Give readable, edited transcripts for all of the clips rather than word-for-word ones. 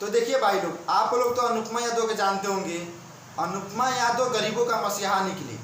तो देखिए भाई लोग, आप लोग तो अनुपमा यादव को जानते होंगे। अनुपमा यादव गरीबों का मसीहा निकली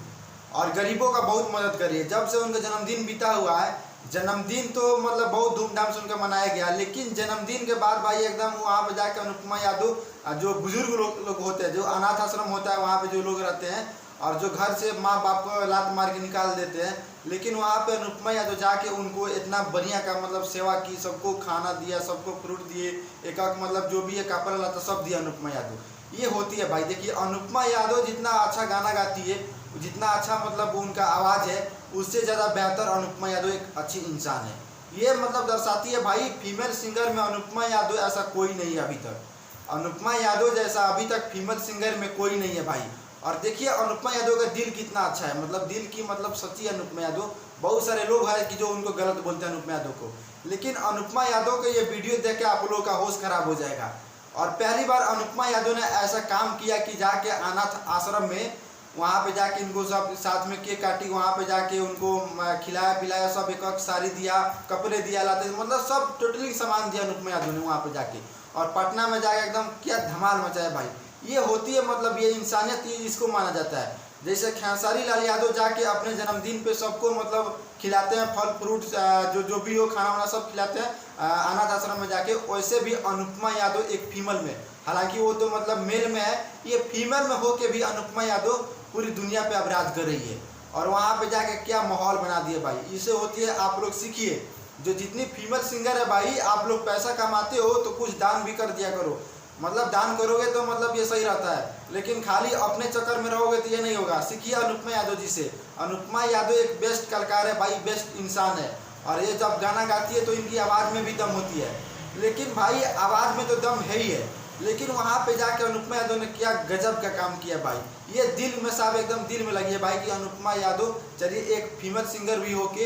और गरीबों का बहुत मदद करी है। जब से उनका जन्मदिन बीता हुआ है, जन्मदिन तो मतलब बहुत धूमधाम से उनका मनाया गया, लेकिन जन्मदिन के बाद भाई एकदम वहाँ पे जाकर अनुपमा यादव जो बुजुर्ग लोग होते हैं, जो अनाथ आश्रम होता है वहाँ पे जो लोग रहते हैं और जो घर से माँ बाप को लात मार के निकाल देते हैं, लेकिन वहाँ पे अनुपमा यादव जाके उनको इतना बढ़िया का मतलब सेवा की, सबको खाना दिया, सबको फ्रूट दिए, एक मतलब जो भी है कपड़ा लाता सब दिया अनुपमा यादव। ये होती है भाई। देखिए अनुपमा यादव जितना अच्छा गाना गाती है, जितना अच्छा मतलब उनका आवाज़ है, उससे ज़्यादा बेहतर अनुपमा यादव एक अच्छी इंसान है। ये मतलब दर्शाती है भाई, फीमेल सिंगर में अनुपमा यादव ऐसा कोई नहीं है अभी तक। अनुपमा यादव जैसा अभी तक फीमेल सिंगर में कोई नहीं है भाई। और देखिए अनुपमा यादव का दिल कितना अच्छा है, मतलब दिल की मतलब सच्ची अनुपमा यादव। बहुत सारे लोग हैं कि जो उनको गलत बोलते हैं अनुपमा यादव को, लेकिन अनुपमा यादव का ये वीडियो देख के आप लोगों का होश खराब हो जाएगा। और पहली बार अनुपमा यादव ने ऐसा काम किया कि जाके अनाथ आश्रम में वहाँ पे जाके इनको सब साथ में केक काटी, वहाँ पे जाके उनको खिलाया पिलाया, सब एक साड़ी दिया, कपड़े दिया, लाते मतलब सब टोटली सामान दिया अनुपमा यादव ने वहाँ पे जाके। और पटना में जाके एकदम क्या धमाल मचाया भाई। ये होती है मतलब ये इंसानियत, इसको माना जाता है। जैसे खेसारी लाल यादव जाके अपने जन्मदिन पे सबको मतलब खिलाते हैं, फल फ्रूट जो भी हो खाना वाना सब खिलाते हैं अनाथ आश्रम में जाके, वैसे भी अनुपमा यादव एक फीमेल में, हालांकि वो तो मतलब मेल में है, ये फीमेल में हो के भी अनुपमा यादव पूरी दुनिया पे अपराध कर रही है। और वहाँ पे जाके क्या माहौल बना दिए भाई। इससे होती है, आप लोग सीखिए। जो जितनी फीमेल सिंगर है भाई, आप लोग पैसा कमाते हो तो कुछ दान भी कर दिया करो। मतलब दान करोगे तो मतलब ये सही रहता है, लेकिन खाली अपने चक्कर में रहोगे तो ये नहीं होगा। सीखिए अनुपमा यादव जी से। अनुपमा यादव एक बेस्ट कलाकार है भाई, बेस्ट इंसान है। और ये जब गाना गाती है तो इनकी आवाज़ में भी दम होती है, लेकिन भाई आवाज़ में तो दम है ही है, लेकिन वहाँ पे जाकर अनुपमा यादव ने क्या गजब का काम किया भाई। ये दिल में साहब एकदम दिल में लगी है भाई कि अनुपमा यादव चलिए एक फीमेल सिंगर भी होके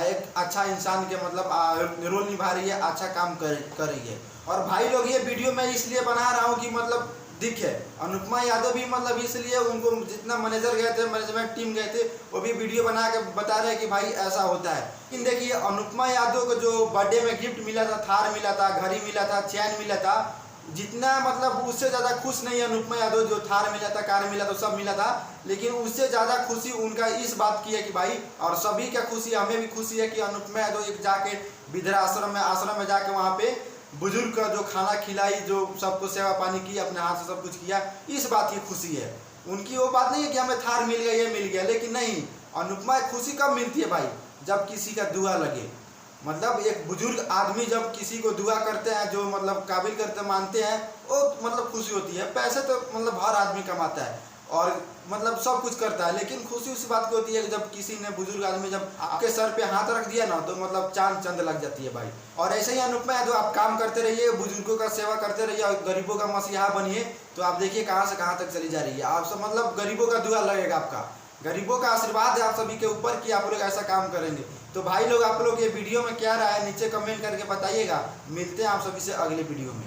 एक अच्छा इंसान के मतलब रोल निभा रही है, अच्छा काम कर रही है। और भाई लोग ये वीडियो मैं इसलिए बना रहा हूँ कि मतलब दिखे अनुपमा यादव भी मतलब इसलिए उनको जितना मैनेजर गए थे, मैनेजमेंट टीम गए थे, वो भी वीडियो बना के बता रहे हैं कि भाई ऐसा होता है। लेकिन देखिए अनुपमा यादव को जो बर्थडे में गिफ्ट मिला था, थार मिला था, घड़ी मिला था, चैन मिला था, जितना मतलब उससे ज़्यादा खुश नहीं है अनुपमा यादव। जो थार मिला था, कार मिला था, सब मिला था, लेकिन उससे ज़्यादा खुशी उनका इस बात की है कि भाई, और सभी का खुशी, हमें भी खुशी है कि अनुपमा यादव एक जाके वृद्धाश्रम में जाके वहाँ पे बुजुर्ग का जो खाना खिलाई, जो सबको सेवा पानी की, अपने हाथ से सब कुछ किया, इस बात की खुशी है उनकी। वो बात नहीं है कि हमें थार मिल गया, ये मिल गया, लेकिन नहीं, अनुपमा खुशी कब मिलती है भाई, जब किसी का दुआ लगे। मतलब एक बुजुर्ग आदमी जब किसी को दुआ करते हैं, जो मतलब काबिल करते मानते हैं, वो मतलब खुशी होती है। पैसे तो मतलब हर आदमी कमाता है और मतलब सब कुछ करता है, लेकिन खुशी उस बात की होती है कि जब किसी ने बुजुर्ग आदमी जब आपके सर पे हाथ रख दिया ना, तो मतलब चांद चंद लग जाती है भाई। और ऐसे ही अनुपमा यादव आप काम करते रहिए, बुजुर्गों का सेवा करते रहिए और गरीबों का मसीहा बनिए, तो आप देखिए कहाँ से कहाँ तक चली जा रही है। आप सब मतलब गरीबों का दुआ लगेगा, आपका गरीबों का आशीर्वाद है आप सभी के ऊपर कि आप लोग ऐसा काम करेंगे। तो भाई लोग, आप लोग ये वीडियो में क्या राय है नीचे कमेंट करके बताइएगा। मिलते हैं आप सभी से अगले वीडियो में।